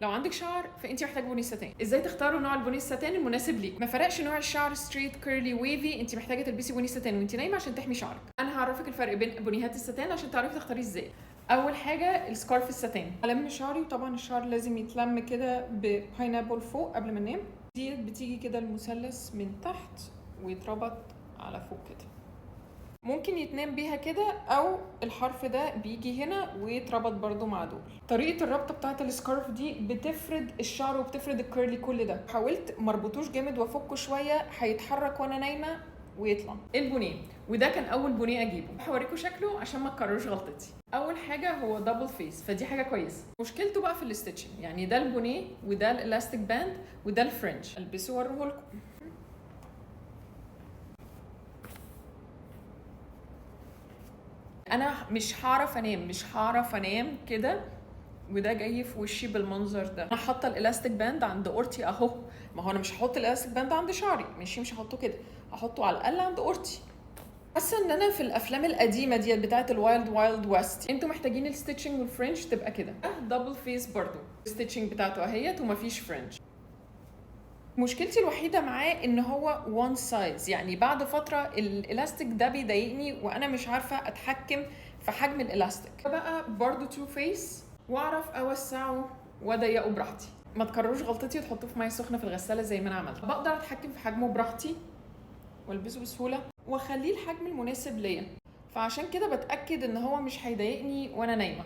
لو عندك شعر فانت محتاج بني ستان. ازاي تختاروا نوع البني الستان المناسب ليك؟ ما فرقش نوع الشعر ستريت كيرلي ويفي، انت محتاجه تلبسي بني ستان وانت نايمه عشان تحمي شعرك. انا هعرفك الفرق بين بنيهات الستان عشان تعرفي تختاري ازاي. اول حاجه السكارف الستان. الم شعري، وطبعا الشعر لازم يتلم كده بباينابل فوق قبل ما انام. دي بتيجي كده المثلث من تحت ويتربط على فوق كده. ممكن يتنام بيها كده، او الحرف ده بيجي هنا ويتربط برضو مع دول. طريقه الربطه بتاعه السكارف دي بتفرد الشعر وبتفرد الكيرلي كل ده. حاولت مربطوش جامد وافكه شويه، هيتحرك وانا نايمه ويطلع. البونيه، وده كان اول بونيه اجيبه. هوريكم شكله عشان ما تكرروش غلطتي. اول حاجه هو دبل فيس، فدي حاجه كويسه. مشكلته بقى في الاستيتشنج، يعني ده البونيه وده الالاستيك باند وده الفرنش. البسه واوريهولكم. انا مش هعرف انام كده وده جاي في وشي بالمنظر ده. انا حاطه الالاستيك باند عند اورتي اهو. ما هو انا مش هحط الالاستيك باند عند شعري، مش هحطه كده، هحطه على الاقل عند اورتي. حاسه ان انا في الافلام القديمه ديت بتاعه الوايلد ويست. انتوا محتاجين الستيتشنج والفرنش تبقى كده. دبل فيس برضو الستيتشنج بتاعته اهيت ومفيش فرنش. مشكلتي الوحيده معاه ان هو وان سايز، يعني بعد فتره الالاستيك ده بيضايقني وانا مش عارفه اتحكم في حجم الالاستيك. بقى برضو تو فيس واعرف اوسعه واضيقه براحتي. ما تكرروش غلطتي وتحطوه في ميه سخنه في الغساله زي ما انا عملت. بقدر اتحكم في حجمه براحتي والبسه بسهوله واخليه الحجم المناسب ليا، فعشان كده بتاكد ان هو مش هيضايقني وانا نايمه.